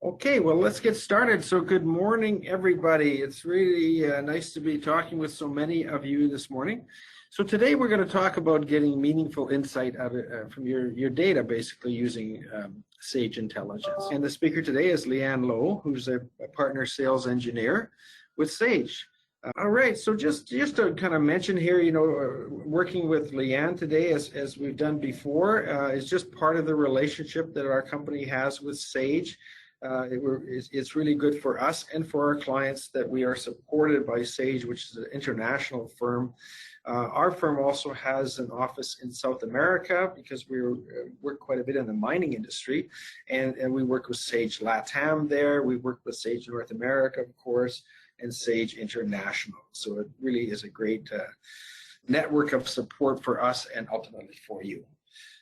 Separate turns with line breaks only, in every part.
Okay, well, let's get started. So good morning, everybody. It's really nice to be talking with so many of you this morning. So today we're going to talk about getting meaningful insight out of, from your data, basically using Sage Intelligence. And the speaker today is Lowe, who's a partner sales engineer with Sage. All right, so just to kind of mention here, working with Leanne today, as we've done before, is just part of the relationship that our company has with Sage. It's really good for us and for our clients that we are supported by Sage, which is an international firm. Our firm also has an office in South America because we work quite a bit in the mining industry, and we work with Sage LATAM there. We work with Sage North America, of course, and Sage International. So it really is a great network of support for us and ultimately for you.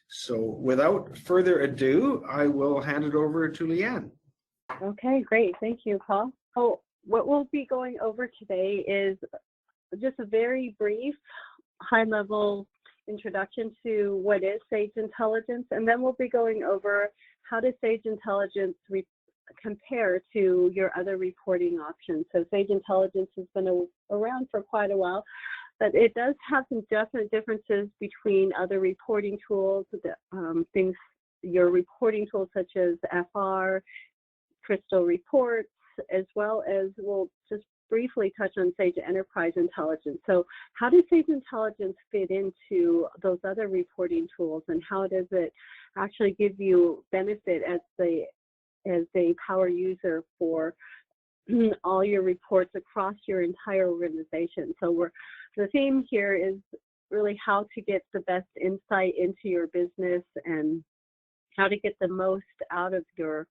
So without further ado, I will hand it over to Leanne.
Okay, great. Thank you, Paul. So what we'll be going over today is just a very brief, high-level introduction to what is Sage Intelligence, and then we'll be going over how does Sage Intelligence compare to your other reporting options. So Sage Intelligence has been around for quite a while, but it does have some definite differences between other reporting tools, your reporting tools such as FR, Crystal Reports, as well as we'll just briefly touch on Sage Enterprise Intelligence. So how does Sage Intelligence fit into those other reporting tools, and how does it actually give you benefit as a power user for all your reports across your entire organization? So the theme here is really how to get the best insight into your business and how to get the most out of your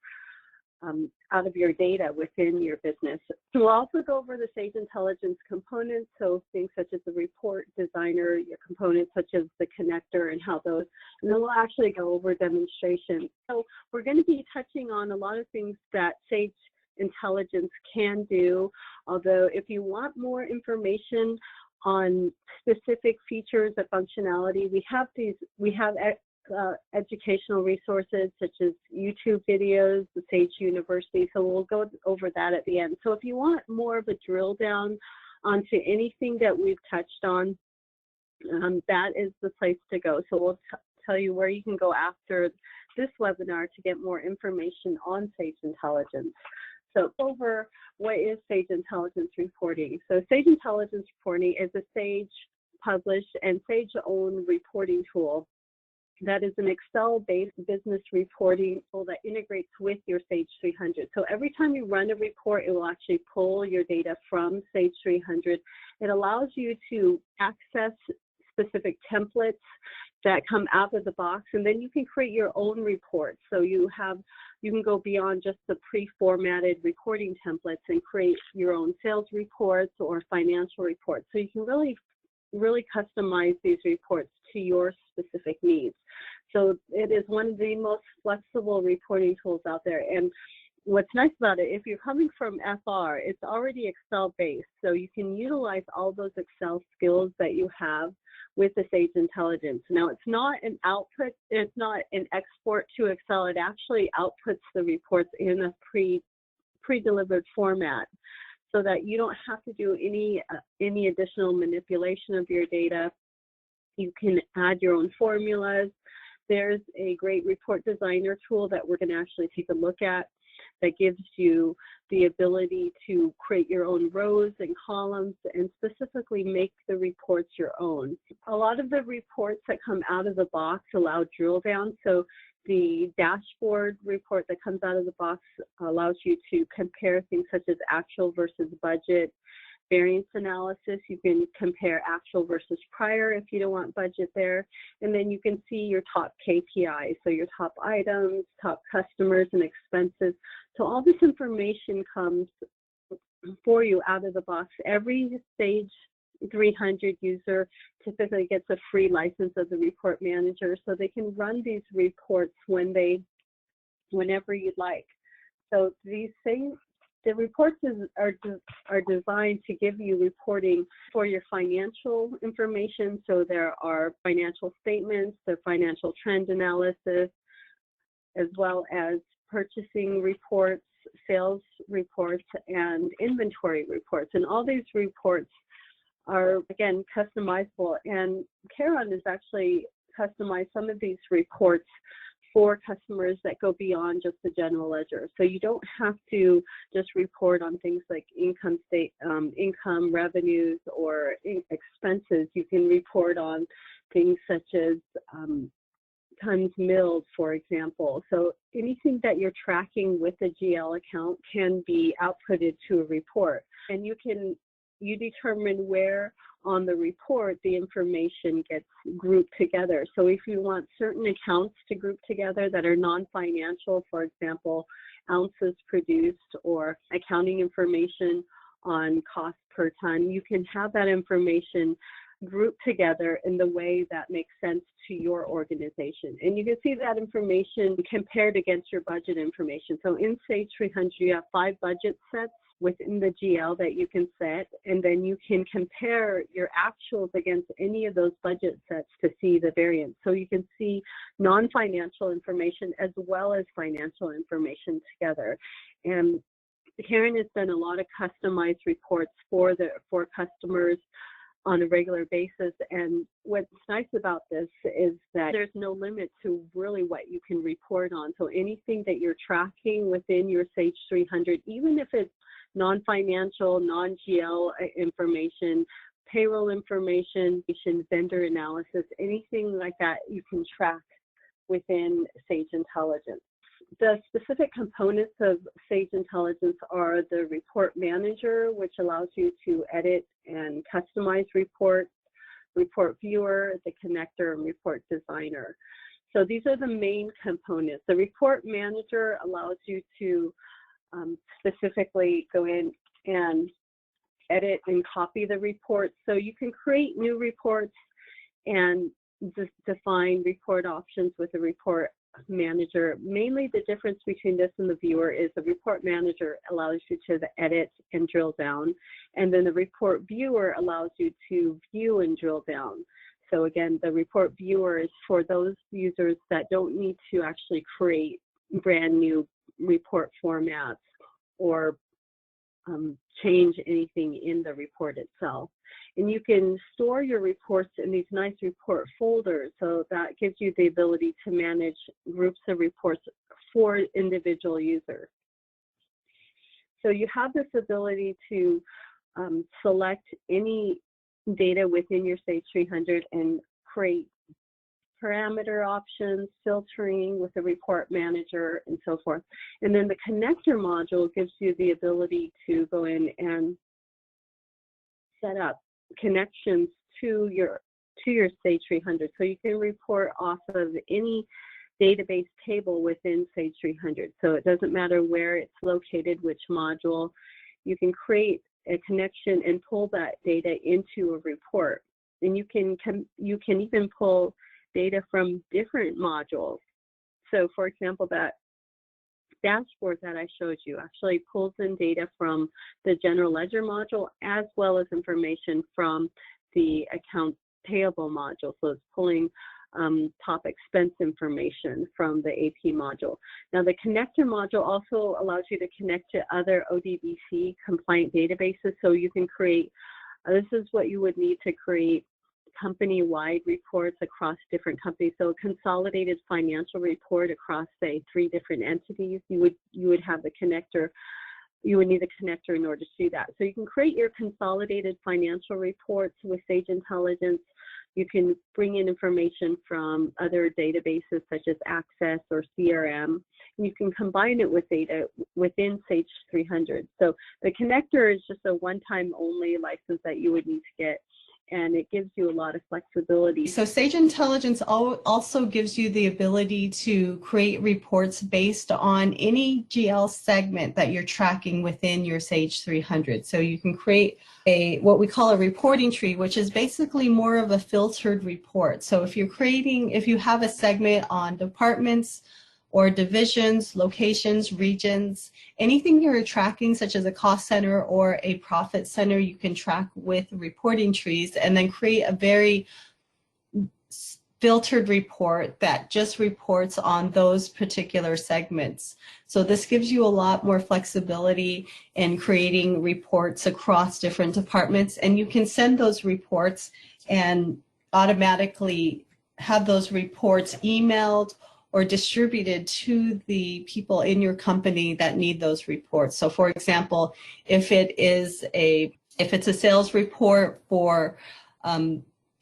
data within your business. We'll also go over the Sage Intelligence components, so things such as the report designer, your components such as the connector and how those, and then we'll actually go over demonstrations. So we're going to be touching on a lot of things that Sage Intelligence can do, although if you want more information on specific features of functionality, we have educational resources such as YouTube videos, the Sage University, so we'll go over that at the end. So if you want more of a drill down onto anything that we've touched on, that is the place to go. So we'll tell you where you can go after this webinar to get more information on Sage Intelligence. So over what is Sage Intelligence reporting. So Sage Intelligence reporting is a Sage published and Sage owned reporting tool that is an Excel-based business reporting tool that integrates with your Sage 300. So every time you run a report, it will actually pull your data from Sage 300. It allows you to access specific templates that come out of the box, and then you can create your own reports. So you can go beyond just the pre-formatted reporting templates and create your own sales reports or financial reports. So you can really customize these reports to your specific needs. So it is one of the most flexible reporting tools out there. And what's nice about it, if you're coming from FR, it's already Excel-based. So you can utilize all those Excel skills that you have with the Sage Intelligence. Now, it's not an output, it's not an export to Excel. It actually outputs the reports in a pre-delivered format, so that you don't have to do any additional manipulation of your data. You can add your own formulas. There's a great report designer tool that we're going to actually take a look at that gives you the ability to create your own rows and columns and specifically make the reports your own. A lot of the reports that come out of the box allow drill down. So the dashboard report that comes out of the box allows you to compare things such as actual versus budget, variance analysis. You can compare actual versus prior if you don't want budget there. And then you can see your top KPIs, so your top items, top customers, and expenses. So all this information comes for you out of the box. Every Sage 300 user typically gets a free license of the report manager, so they can run these reports whenever you'd like. So the reports are designed to give you reporting for your financial information. So there are financial statements, the financial trend analysis, as well as purchasing reports, sales reports and inventory reports. And all these reports are, again, customizable. And Karen has actually customized some of these reports for customers that go beyond just the general ledger. So you don't have to just report on things like income, revenues, or expenses. You can report on things such as tons milled, for example. So anything that you're tracking with a GL account can be outputted to a report. And you determine where on the report the information gets grouped together. So if you want certain accounts to group together that are non-financial, for example, ounces produced or accounting information on cost per ton, you can have that information grouped together in the way that makes sense to your organization. And you can see that information compared against your budget information. So in Sage 300, you have 5 budget sets within the GL that you can set, and then you can compare your actuals against any of those budget sets to see the variance. So you can see non-financial information as well as financial information together. And Karen has done a lot of customized reports for customers on a regular basis. And what's nice about this is that there's no limit to really what you can report on. So anything that you're tracking within your Sage 300, even if it's non-financial, non-GL information, payroll information, vendor analysis, anything like that you can track within Sage Intelligence. The specific components of Sage Intelligence are the report manager, which allows you to edit and customize reports, report viewer, the connector, and report designer. So these are the main components. The report manager allows you to specifically go in and edit and copy the report. So you can create new reports and define report options with the report manager. Mainly the difference between this and the viewer is the report manager allows you to edit and drill down, and then the report viewer allows you to view and drill down. So again, the report viewer is for those users that don't need to actually create brand new report formats or change anything in the report itself. And you can store your reports in these nice report folders, so that gives you the ability to manage groups of reports for individual users. So you have this ability to select any data within your Sage 300 and create parameter options, filtering with the report manager, and so forth. And then the connector module gives you the ability to go in and set up connections to your Sage 300. So you can report off of any database table within Sage 300. So it doesn't matter where it's located, which module. You can create a connection and pull that data into a report. And you can even pull data from different modules. So for example, that dashboard that I showed you actually pulls in data from the general ledger module as well as information from the account payable module. So it's pulling top expense information from the AP module. Now the connector module also allows you to connect to other ODBC compliant databases. So you can create, this is what you would need to create company-wide reports across different companies. So a consolidated financial report across, say, 3 different entities, you would have the connector. You would need a connector in order to do that. So you can create your consolidated financial reports with Sage Intelligence. You can bring in information from other databases such as Access or CRM, and you can combine it with data within Sage 300. So the connector is just a one-time only license that you would need to get, and it gives you a lot of flexibility.
So Sage Intelligence also gives you the ability to create reports based on any GL segment that you're tracking within your Sage 300. So you can create what we call a reporting tree, which is basically more of a filtered report. So if you have a segment on departments or divisions, locations, regions, anything you're tracking, such as a cost center or a profit center, you can track with reporting trees and then create a very filtered report that just reports on those particular segments. So this gives you a lot more flexibility in creating reports across different departments, and you can send those reports and automatically have those reports emailed or distributed to the people in your company that need those reports. So for example, if it's a sales report for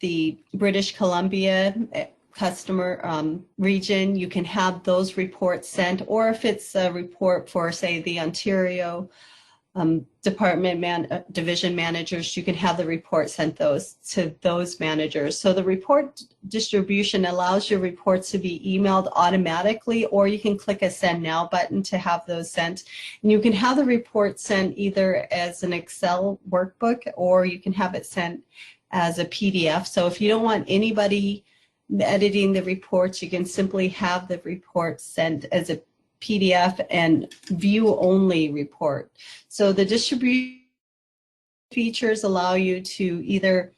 the British Columbia customer region, you can have those reports sent, or if it's a report for, say, the Ontario division managers, you can have the report sent to those managers. So the report distribution allows your reports to be emailed automatically, or you can click a send now button to have those sent. And you can have the report sent either as an Excel workbook, or you can have it sent as a PDF. So if you don't want anybody editing the reports, you can simply have the report sent as a PDF and view only report. So the distribution features allow you to either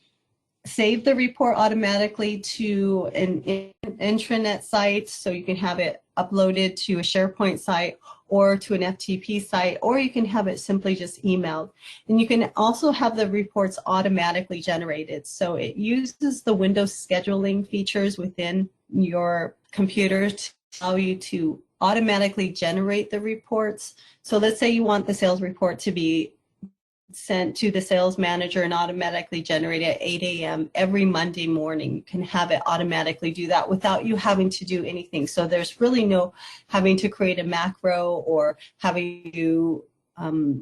save the report automatically to an intranet site, so you can have it uploaded to a SharePoint site or to an FTP site, or you can have it simply just emailed. And you can also have the reports automatically generated. So it uses the Windows scheduling features within your computer to allow you to automatically generate the reports. So let's say you want the sales report to be sent to the sales manager and automatically generated at 8 a.m. every Monday morning. You can have it automatically do that without you having to do anything. So there's really no having to create a macro or having to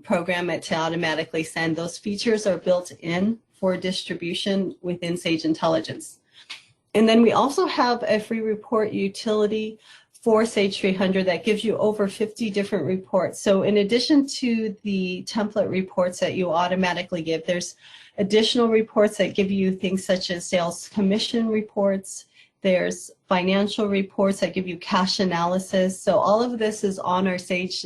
program it to automatically send. Those features are built in for distribution within Sage Intelligence. And then we also have a free report utility for Sage 300 that gives you over 50 different reports. So in addition to the template reports that you automatically give, there's additional reports that give you things such as sales commission reports. There's financial reports that give you cash analysis. So all of this is on our Sage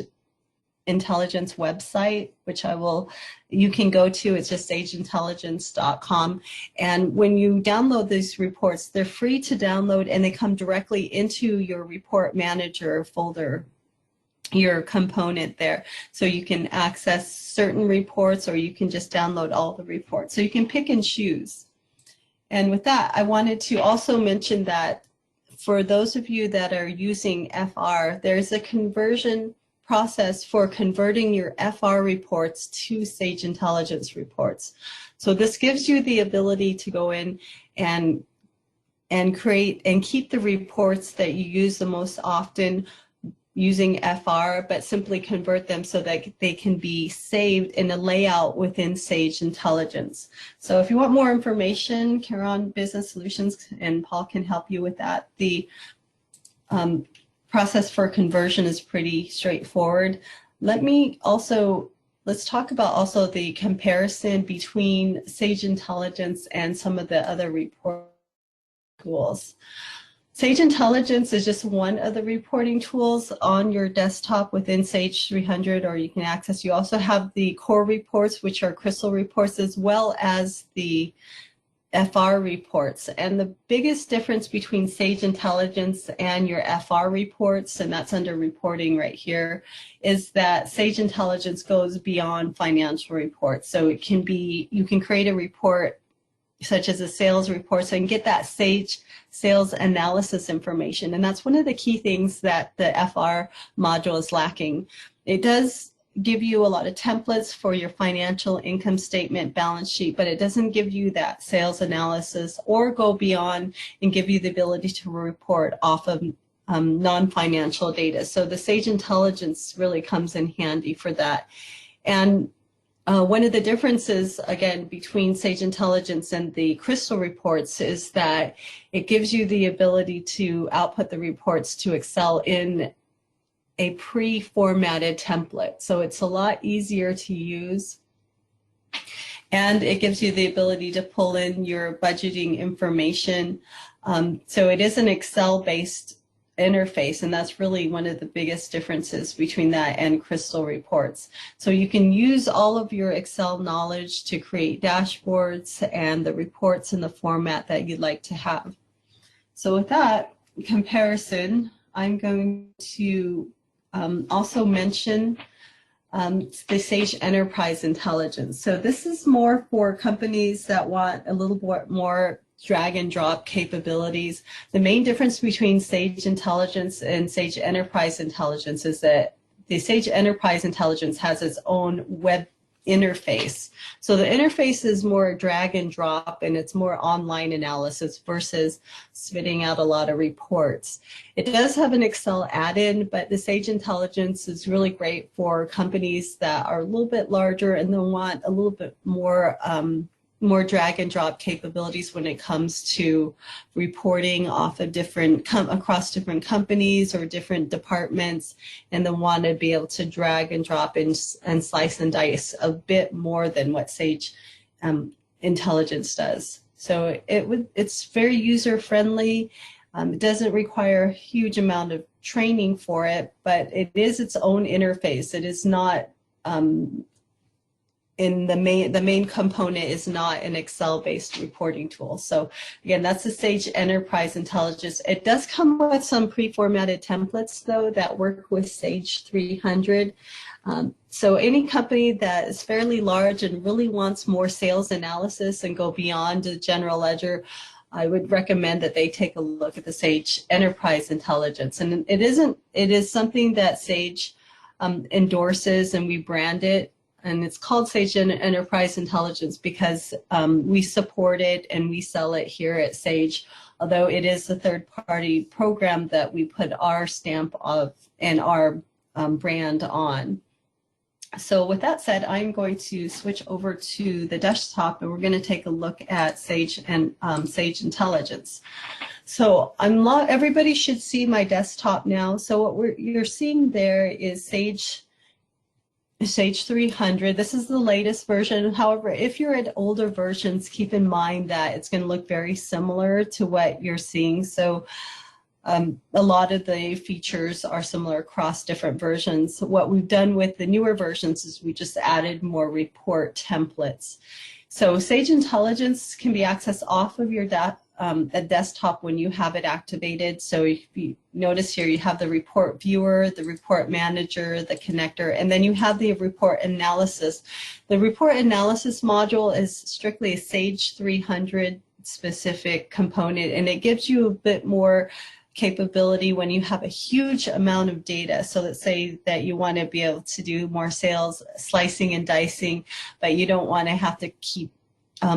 Intelligence website, which you can go to. It's just sageintelligence.com. And when you download these reports, they're free to download and they come directly into your report manager folder, your component there. So you can access certain reports, or you can just download all the reports. So you can pick and choose. And with that, I wanted to also mention that for those of you that are using FR, there's a conversion process for converting your FR reports to Sage Intelligence reports. So this gives you the ability to go in and create and keep the reports that you use the most often using FR, but simply convert them so that they can be saved in a layout within Sage Intelligence. So if you want more information, Karen Business Solutions and Paul can help you with that. The process for conversion is pretty straightforward. Let's talk about also the comparison between Sage Intelligence and some of the other report tools. Sage Intelligence is just one of the reporting tools on your desktop within Sage 300, or you can access. You also have the core reports, which are crystal reports, as well as the FR reports. And the biggest difference between Sage Intelligence and your FR reports, and that's under reporting right here, is that Sage Intelligence goes beyond financial reports. So it can be, you can create a report such as a sales report, so you can get that Sage sales analysis information. And that's one of the key things that the FR module is lacking. It does give you a lot of templates for your financial income statement, balance sheet, but it doesn't give you that sales analysis or go beyond and give you the ability to report off of non-financial data. So the Sage Intelligence really comes in handy for that. And one of the differences, again, between Sage Intelligence and the Crystal reports is that it gives you the ability to output the reports to Excel in a pre-formatted template. So it's a lot easier to use. And it gives you the ability to pull in your budgeting information. So it is an Excel-based interface, and that's really one of the biggest differences between that and Crystal reports. So you can use all of your Excel knowledge to create dashboards and the reports in the format that you'd like to have. So with that comparison, I'm going to also mention the Sage Enterprise Intelligence. So this is more for companies that want a little bit more drag and drop capabilities. The main difference between Sage Intelligence and Sage Enterprise Intelligence is that the Sage Enterprise Intelligence has its own web interface. So the interface is more drag and drop, and it's more online analysis versus spitting out a lot of reports. It does have an Excel add-in, but the Sage Intelligence is really great for companies that are a little bit larger and then want a little bit more drag and drop capabilities when it comes to reporting off of across different companies or different departments, and then want to be able to drag and drop and slice and dice a bit more than what Sage Intelligence does. So it's very user friendly. It doesn't require a huge amount of training for it, but it is its own interface. It is not the main component is not an Excel-based reporting tool. So again, that's the Sage Enterprise Intelligence. It does come with some pre-formatted templates though that work with Sage 300. So any company that is fairly large and really wants more sales analysis and go beyond the general ledger, I would recommend that they take a look at the Sage Enterprise Intelligence. And it is something that Sage endorses, and we brand it. And it's called Sage Enterprise Intelligence because we support it and we sell it here at Sage, although it is a third-party program that we put our stamp of and our brand on. So with that said, I'm going to switch over to the desktop, and we're going to take a look at Sage and Sage Intelligence. So everybody should see my desktop now. So what you're seeing there is Sage 300. This is the latest version. However, if you're at older versions, keep in mind that it's going to look very similar to what you're seeing. So a lot of the features are similar across different versions. What we've done with the newer versions is we just added more report templates. So Sage Intelligence can be accessed off of your desktop when you have it activated. So if you notice here, you have the report viewer, the report manager, the connector, and then you have the report analysis. The report analysis module is strictly a Sage 300 specific component, and it gives you a bit more capability when you have a huge amount of data. So let's say that you want to be able to do more sales slicing and dicing, but you don't want to have to keep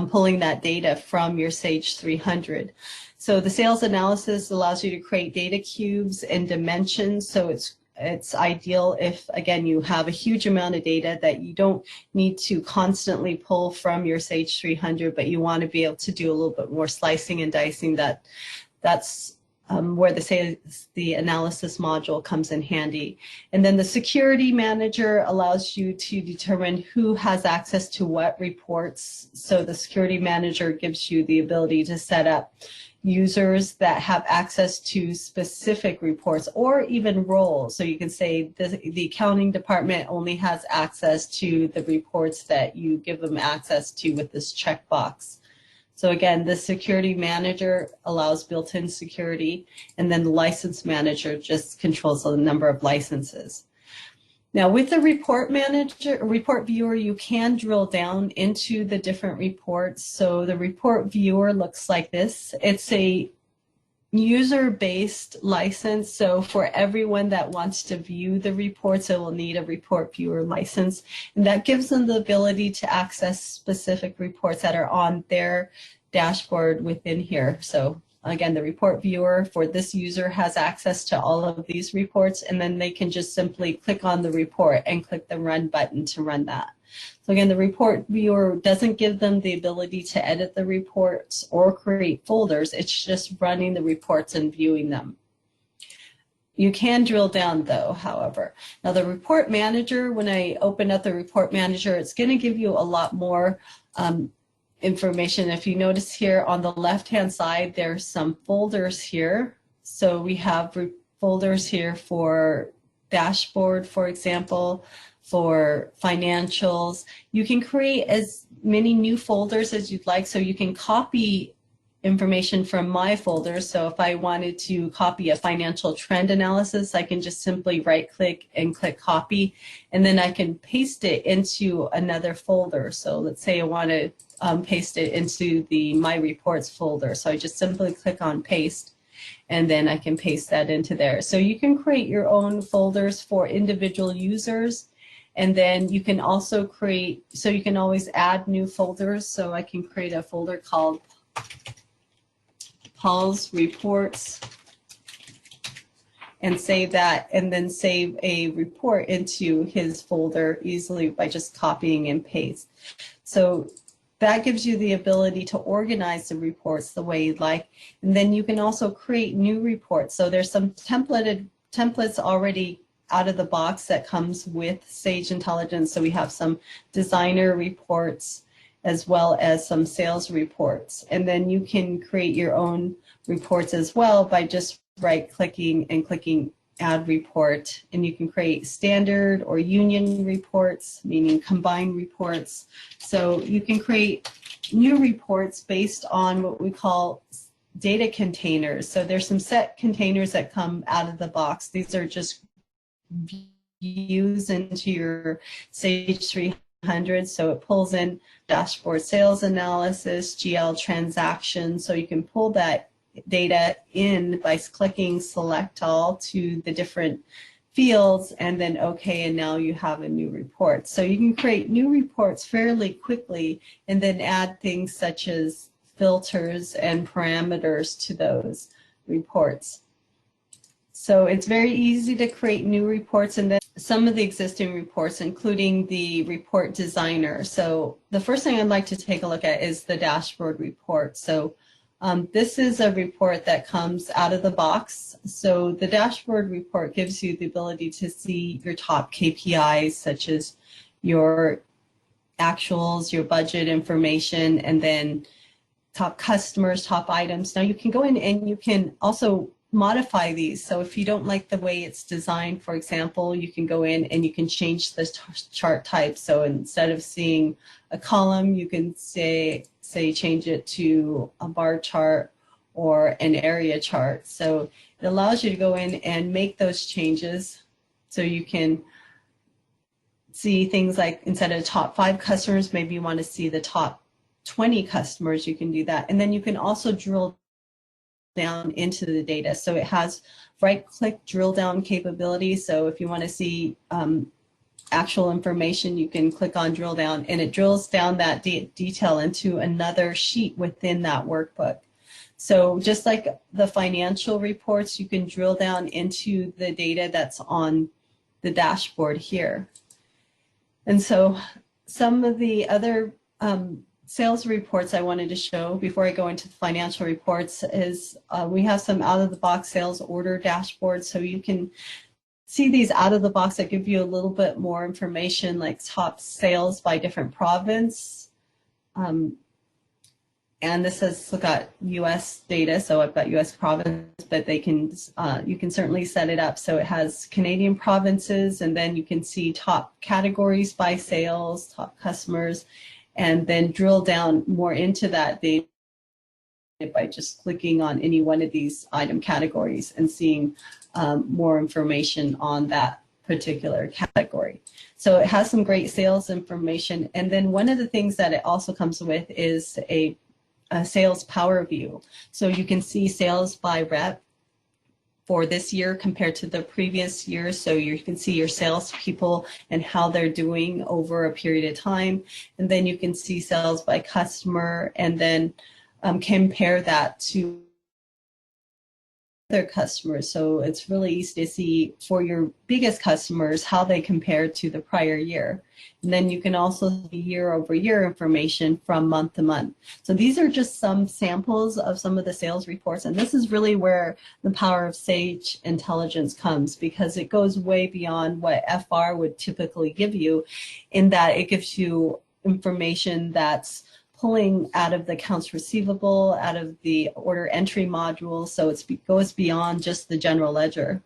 pulling that data from your Sage 300. So the sales analysis allows you to create data cubes and dimensions. So it's ideal if, again, you have a huge amount of data that you don't need to constantly pull from your Sage 300, but you want to be able to do a little bit more slicing and dicing. That's where the analysis module comes in handy. And then the security manager allows you to determine who has access to what reports. So the security manager gives you the ability to set up users that have access to specific reports or even roles. So you can say the accounting department only has access to the reports that you give them access to with this checkbox. So again, the security manager allows built-in security, and then the license manager just controls the number of licenses. Now with the report viewer, you can drill down into the different reports. So the report viewer looks like this. It's a user-based license. So for everyone that wants to view the reports, it will need a report viewer license. And that gives them the ability to access specific reports that are on their dashboard within here. So again, the report viewer for this user has access to all of these reports, and then they can just simply click on the report and click the run button to run that. So again, the report viewer doesn't give them the ability to edit the reports or create folders. It's just running the reports and viewing them. You can drill down though, however. Now the report manager, when I open up the report manager, it's going to give you a lot more information. If you notice here on the left-hand side, there's some folders here. So we have folders here for dashboard, for example, for financials. You can create as many new folders as you'd like, so you can copy information from my folder. So if I wanted to copy a financial trend analysis, I can just simply right click and click copy, and then I can paste it into another folder. So let's say I want to paste it into the My Reports folder. So I just simply click on paste, and then I can paste that into there. So you can create your own folders for individual users. And then you can also create, so you can always add new folders. So I can create a folder called Paul's Reports and save that, and then save a report into his folder easily by just copying and paste. So that gives you the ability to organize the reports the way you'd like. And then you can also create new reports. So there's some templates already out of the box that comes with Sage Intelligence. So we have some designer reports as well as some sales reports. And then you can create your own reports as well by just right-clicking and clicking Add Report. And you can create standard or union reports, meaning combined reports. So you can create new reports based on what we call data containers. So there's some set containers that come out of the box. These are just views into your Sage 300. So it pulls in dashboard sales analysis, GL transactions. So you can pull that data in by clicking select all to the different fields, and then okay, and now you have a new report. So you can create new reports fairly quickly and then add things such as filters and parameters to those reports. So it's very easy to create new reports, and then some of the existing reports, including the report designer. So the first thing I'd like to take a look at is the dashboard report. So this is a report that comes out of the box. So the dashboard report gives you the ability to see your top KPIs, such as your actuals, your budget information, and then top customers, top items. Now you can go in and you can also modify these. So if you don't like the way it's designed, for example, you can go in and you can change the chart type. So instead of seeing a column, you can say change it to a bar chart or an area chart. So it allows you to go in and make those changes. So you can see things like, instead of top 5 customers, maybe you want to see the top 20 customers, you can do that. And then you can also drill down into the data. So it has right-click drill down capability. So if you want to see actual information, you can click on drill down, and it drills down that detail into another sheet within that workbook. So just like the financial reports, you can drill down into the data that's on the dashboard here. And so some of the other sales reports I wanted to show before I go into the financial reports is we have some out-of-the-box sales order dashboards. So you can see these out of the box that give you a little bit more information, like top sales by different province. And this has got US data, so I've got US province, but they can you can certainly set it up so it has Canadian provinces, and then you can see top categories by sales, top customers, and then drill down more into that data by just clicking on any one of these item categories and seeing more information on that particular category. So it has some great sales information. And then one of the things that it also comes with is a sales power view. So you can see sales by rep for this year compared to the previous year. So you can see your salespeople and how they're doing over a period of time. And then you can see sales by customer, and then compare that to other customers. So it's really easy to see for your biggest customers how they compare to the prior year. And then you can also see year-over-year information from month to month. So these are just some samples of some of the sales reports, and this is really where the power of Sage Intelligence comes, because it goes way beyond what FR would typically give you, in that it gives you information that's pulling out of the accounts receivable, out of the order entry module, so it goes beyond just the general ledger.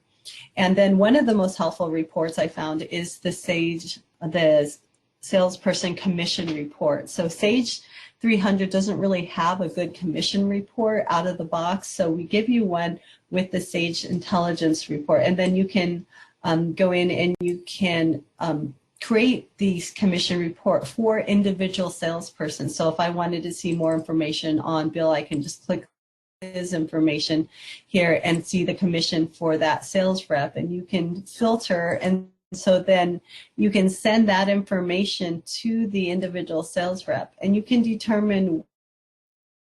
And then one of the most helpful reports I found is the salesperson commission report. So Sage 300 doesn't really have a good commission report out of the box. So we give you one with the Sage Intelligence report. And then you can go in and you can create these commission report for individual salesperson. So if I wanted to see more information on Bill, I can just click his information here and see the commission for that sales rep, and you can filter, and so then you can send that information to the individual sales rep, and you can determine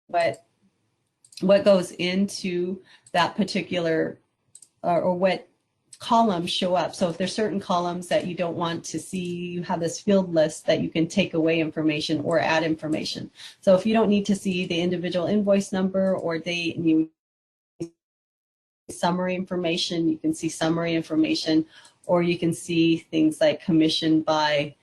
what goes into that particular or what columns show up. So if there's certain columns that you don't want to see, you have this field list that you can take away information or add information. So if you don't need to see the individual invoice number or date, and you summary information, you can see summary information, or you can see things like commission by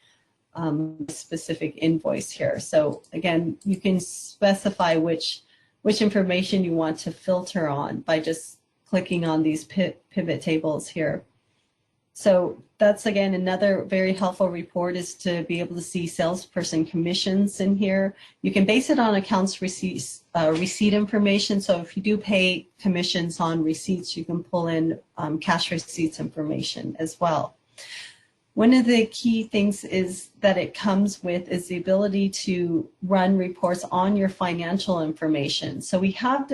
specific invoice here. So again, you can specify which information you want to filter on by just clicking on these pivot tables here. So that's, again, another very helpful report, is to be able to see salesperson commissions in here. You can base it on accounts receipts, receipt information. So if you do pay commissions on receipts, you can pull in cash receipts information as well. One of the key things is that it comes with is the ability to run reports on your financial information. So we have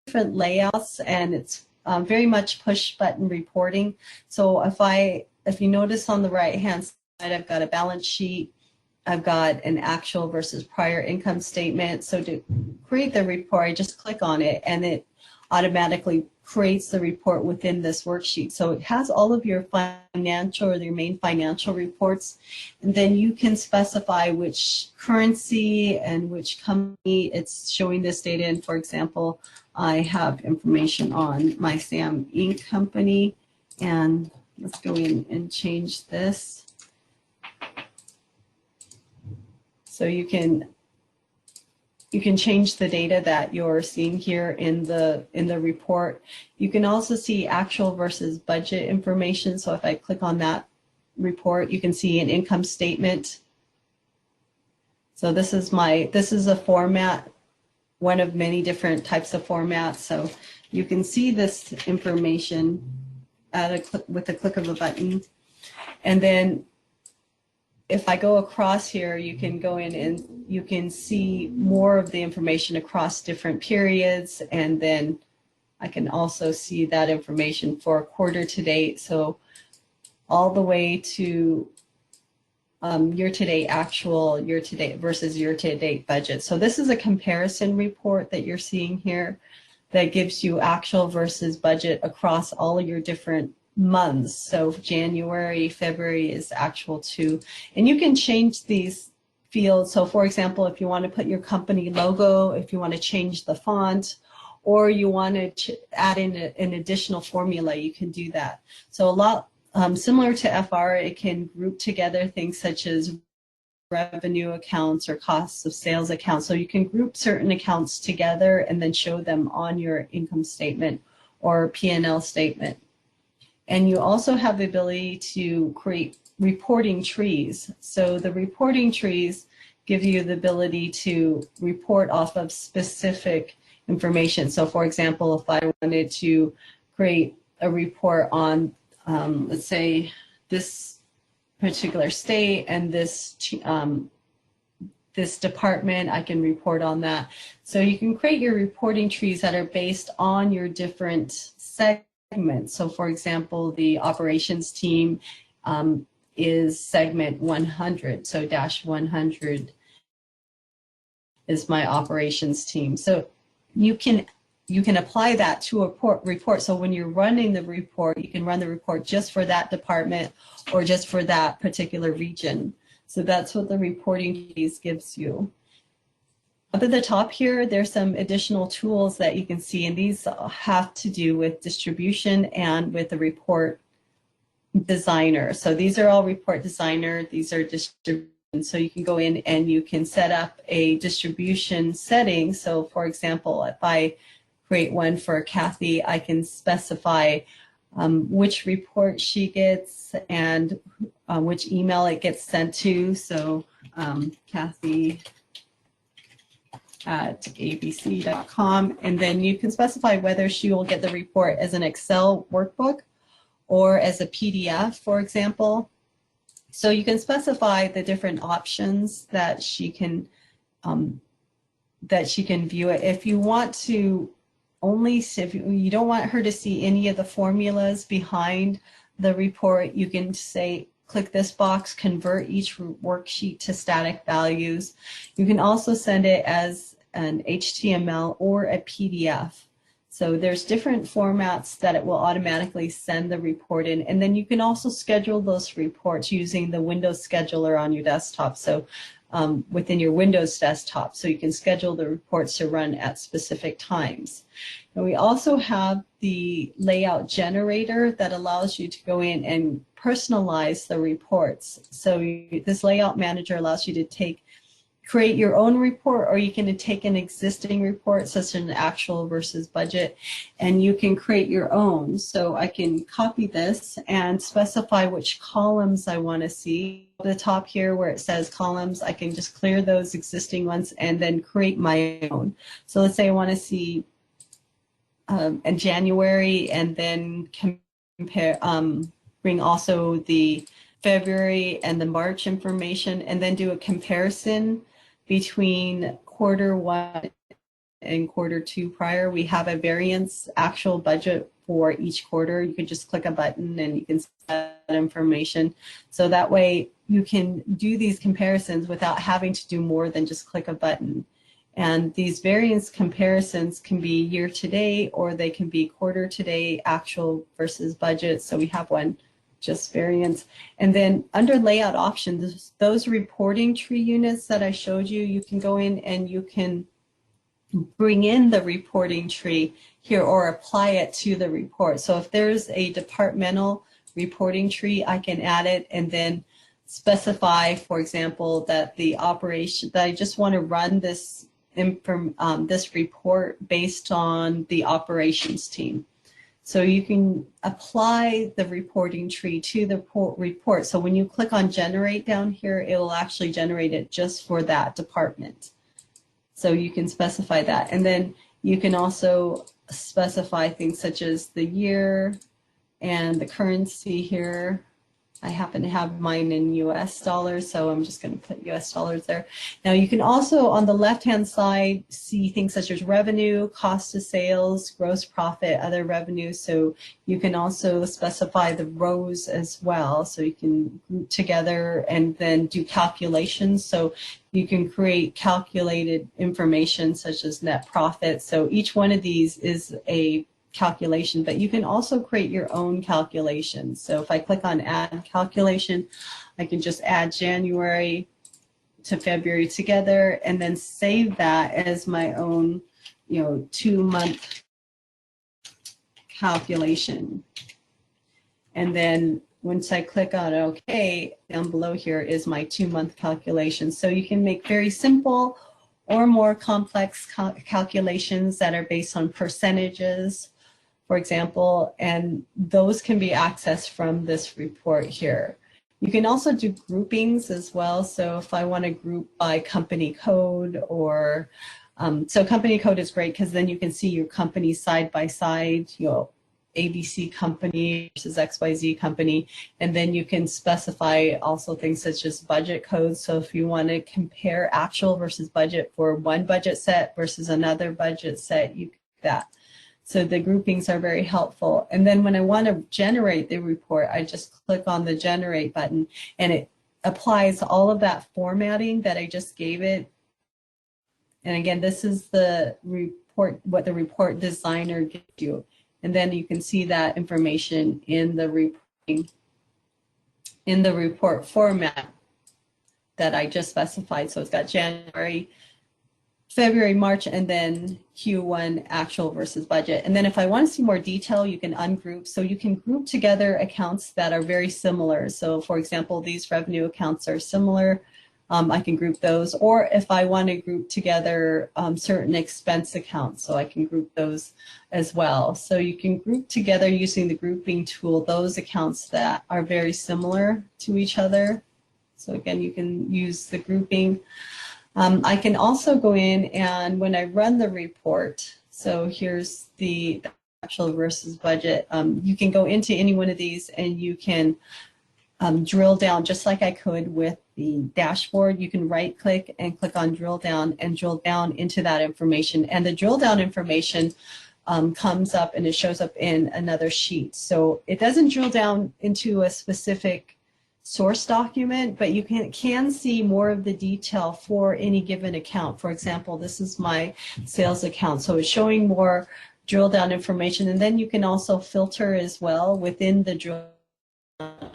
different layouts, and it's very much push button reporting. So if you notice on the right hand side, I've got a balance sheet, I've got an actual versus prior income statement. So to create the report, I just click on it and it automatically creates the report within this worksheet. So it has all of your financial or your main financial reports, and then you can specify which currency and which company it's showing this data in. For example, I have information on my Sam Inc. company, and let's go in and change this. So you can change the data that you're seeing here in the report. You can also see actual versus budget information. So if I click on that report, you can see an income statement. So this is a format, one of many different types of formats. So you can see this information with a click of a button. And then if I go across here, you can go in and you can see more of the information across different periods. And then I can also see that information for quarter to date. So all the way to year-to-date actual, year-to-date versus year-to-date budget. So this is a comparison report that you're seeing here that gives you actual versus budget across all of your different months. So January, February is actual too. And you can change these fields. So for example, if you want to put your company logo, if you want to change the font, or you want to add in an additional formula, you can do that. So a lot similar to FR, it can group together things such as revenue accounts or costs of sales accounts. So you can group certain accounts together and then show them on your income statement or P&L statement. And you also have the ability to create reporting trees. So the reporting trees give you the ability to report off of specific information. So for example, if I wanted to create a report on, let's say, this particular state and this department, I can report on that. So you can create your reporting trees that are based on your different segments. So for example, the operations team is segment 100. So dash 100 is my operations team. So you can apply that to a report. So when you're running the report, you can run the report just for that department or just for that particular region. So that's what the reporting piece gives you. Up at the top here, there's some additional tools that you can see, and these have to do with distribution and with the report designer. So these are all report designer. These are distribution. So you can go in and you can set up a distribution setting. So for example, if I create one for Kathy, I can specify which report she gets and which email it gets sent to. So Kathy at abc.com, and then you can specify whether she will get the report as an Excel workbook or as a PDF, for example. So you can specify the different options that she can view it. If you want to if you don't want her to see any of the formulas behind the report, you can say, click this box, convert each worksheet to static values. You can also send it as an HTML or a PDF. So there's different formats that it will automatically send the report in. And then you can also schedule those reports using the Windows scheduler on your desktop. So within your Windows desktop, so you can schedule the reports to run at specific times. And we also have the layout generator that allows you to go in and personalize the reports. So this layout manager allows you to create your own report, or you can take an existing report, such as an actual versus budget, and you can create your own. So I can copy this and specify which columns I want to see. At the top here where it says columns, I can just clear those existing ones and then create my own. So let's say I want to see in January, and then compare, bring also the February and the March information, and then do a comparison between Q1 and Q2 prior. We have a variance actual budget for each quarter. You can just click a button and you can set that information. So that way you can do these comparisons without having to do more than just click a button. And these variance comparisons can be year to date, or they can be quarter to date, actual versus budget. So we have one just variance. And then under layout options, those reporting tree units that I showed you, you can go in and you can bring in the reporting tree here or apply it to the report. So if there's a departmental reporting tree, I can add it and then specify, for example, that the operation, that I just want to run this this report based on the operations team. So you can apply the reporting tree to the report. So when you click on generate down here, it will actually generate it just for that department. So you can specify that. And then you can also specify things such as the year and the currency here. I happen to have mine in US dollars, so I'm just going to put US dollars there. Now you can also on the left-hand side see things such as revenue, cost of sales, gross profit, other revenue. So you can also specify the rows as well. So you can group together and then do calculations. So you can create calculated information such as net profit. So each one of these is a calculation, but you can also create your own calculations. So if I click on add calculation, I can just add January to February together and then save that as my own, 2-month calculation. And then once I click on OK, down below here is my 2-month calculation. So you can make very simple or more complex calculations that are based on percentages, for example, and those can be accessed from this report here. You can also do groupings as well. So if I want to group by company code or, so company code is great because then you can see your company side by side, ABC company versus XYZ company, and then you can specify also things such as budget codes. So if you want to compare actual versus budget for one budget set versus another budget set, you can do that. So the groupings are very helpful. And then when I want to generate the report, I just click on the generate button and it applies all of that formatting that I just gave it. And again, this is the report, what the report designer gives you. And then you can see that information in the report format that I just specified. So it's got January, February, March, and then Q1 actual versus budget. And then if I want to see more detail, you can ungroup. So you can group together accounts that are very similar. So for example, these revenue accounts are similar. I can group those, or if I want to group together certain expense accounts, so I can group those as well. So you can group together using the grouping tool those accounts that are very similar to each other. So again, you can use the grouping. I can also go in and when I run the report, so here's the actual versus budget, you can go into any one of these and you can drill down just like I could with the dashboard. You can right click and click on drill down and drill down into that information. And the drill down information comes up and it shows up in another sheet. So it doesn't drill down into a specific source document, but you can see more of the detail for any given account. For example, this is my sales account. So it's showing more drill down information. And then you can also filter as well within the drill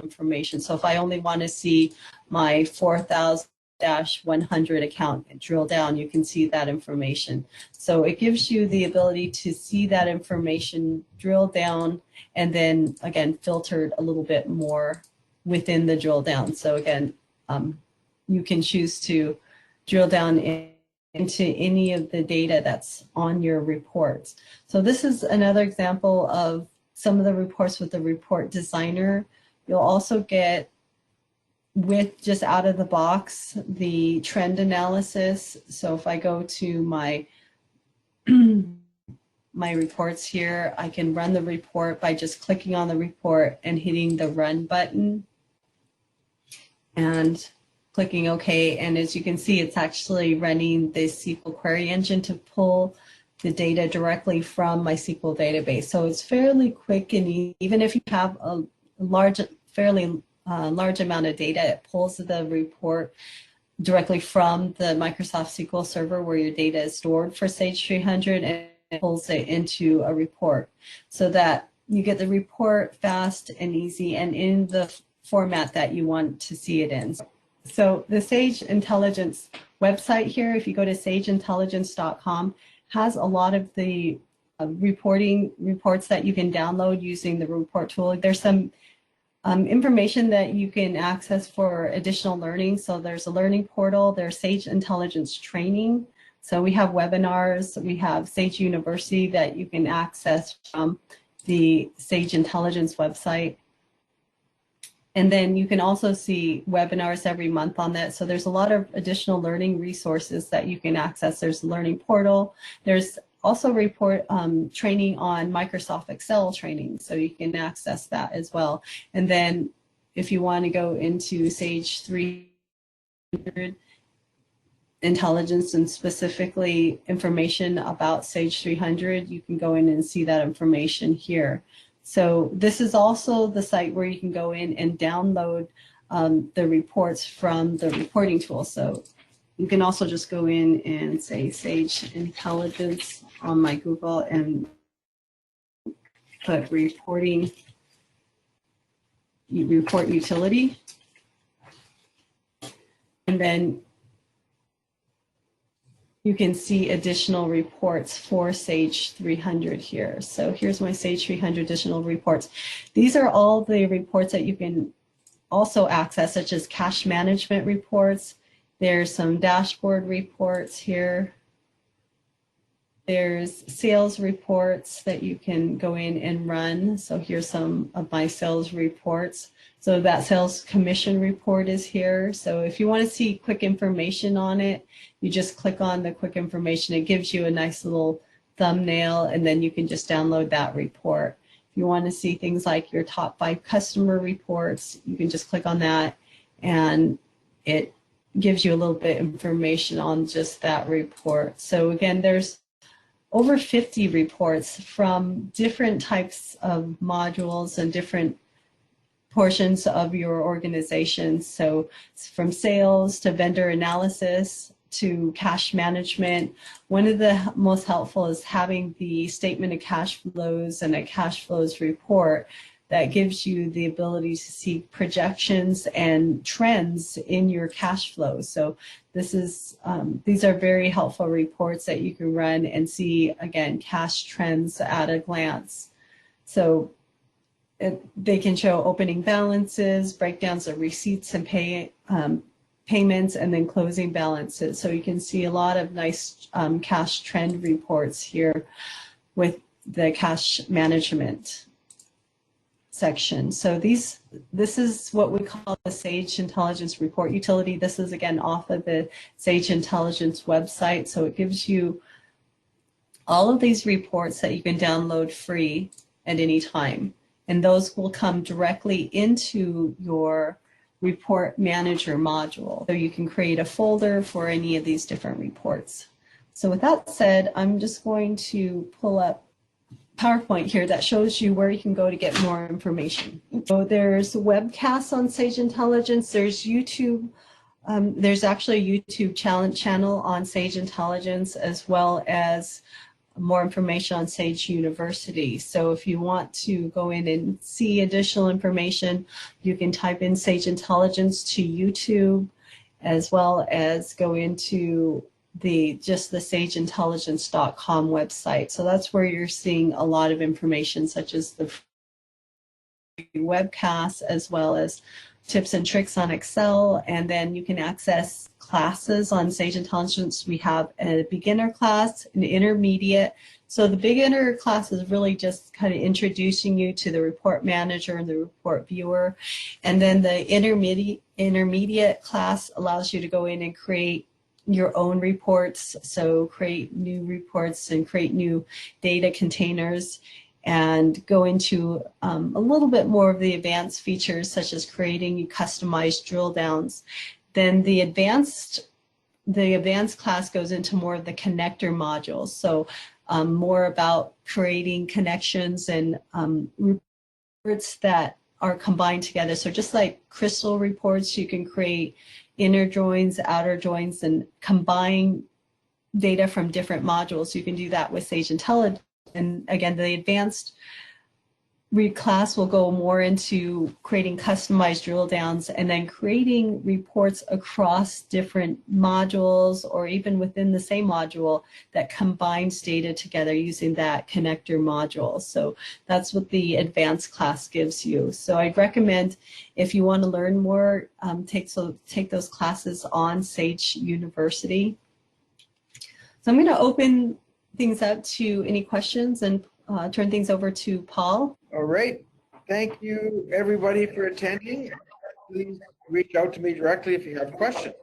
information. So if I only want to see my 4,000-100 account and drill down, you can see that information. So it gives you the ability to see that information, drill down, and then again filtered a little bit more within the drill down. So again, you can choose to drill down into any of the data that's on your reports. So this is another example of some of the reports with the report designer. You'll also get, with just out of the box, the trend analysis. So if I go to my my reports here, I can run the report by just clicking on the report and hitting the run button and clicking OK. And as you can see, it's actually running the SQL query engine to pull the data directly from my SQL database. So it's fairly quick, and even if you have a fairly large amount of data, it pulls the report directly from the Microsoft SQL server where your data is stored for Sage 300 and pulls it into a report so that you get the report fast and easy and in the format that you want to see it in. So the Sage Intelligence website here, if you go to sageintelligence.com, has a lot of the reports that you can download using the report tool. There's some information that you can access for additional learning. So there's a learning portal, there's Sage Intelligence training. So we have webinars, we have Sage University that you can access from the Sage Intelligence website. And then you can also see webinars every month on that. So there's a lot of additional learning resources that you can access. There's a learning portal. There's also training on Microsoft Excel training, so you can access that as well. And then if you want to go into Sage 300 Intelligence and specifically information about Sage 300, you can go in and see that information here. So this is also the site where you can go in and download the reports from the reporting tool. So you can also just go in and say Sage Intelligence on my Google and put report utility. And then you can see additional reports for Sage 300 here. So here's my Sage 300 additional reports. These are all the reports that you can also access, such as cash management reports. There's some dashboard reports here. There's sales reports that you can go in and run. So here's some of my sales reports. So that sales commission report is here. So if you want to see quick information on it, you just click on the quick information. It gives you a nice little thumbnail, and then you can just download that report. If you want to see things like your top 5 customer reports, you can just click on that, and it gives you a little bit of information on just that report. So again, there's over 50 reports from different types of modules and different portions of your organization. So it's from sales to vendor analysis to cash management. One of the most helpful is having the statement of cash flows and a cash flows report that gives you the ability to see projections and trends in your cash flow. So this is these are very helpful reports that you can run and see, again, cash trends at a glance. So they can show opening balances, breakdowns of receipts and payments, and then closing balances. So you can see a lot of nice cash trend reports here with the cash management section. So this is what we call the Sage Intelligence Report Utility. This is again off of the Sage Intelligence website. So it gives you all of these reports that you can download free at any time. And those will come directly into your report manager module. So you can create a folder for any of these different reports. So with that said, I'm just going to pull up PowerPoint here that shows you where you can go to get more information. So there's webcasts on Sage Intelligence, there's YouTube, there's actually a YouTube channel on Sage Intelligence, as well as more information on Sage University. So if you want to go in and see additional information, you can type in Sage Intelligence to YouTube, as well as go into just the sageintelligence.com website. So that's where you're seeing a lot of information, such as the webcasts, as well as tips and tricks on Excel. And then you can access classes on Sage Intelligence. We have a beginner class, an intermediate. So the beginner class is really just kind of introducing you to the report manager and the report viewer. And then the intermediate class allows you to go in and create your own reports. So create new reports and create new data containers, and go into a little bit more of the advanced features, such as creating customized drill downs. Then the advanced class goes into more of the connector modules. So more about creating connections and reports that are combined together. So just like crystal reports, you can create inner joins, outer joins, and combine data from different modules. You can do that with Sage Intelligence. And again, the advanced class will go more into creating customized drill downs and then creating reports across different modules, or even within the same module, that combines data together using that connector module. So that's what the advanced class gives you. So I'd recommend, if you want to learn more, take those classes on Sage University. So I'm going to open things up to any questions and turn things over to Paul.
All right. Thank you, everybody, for attending. Please reach out to me directly if you have questions.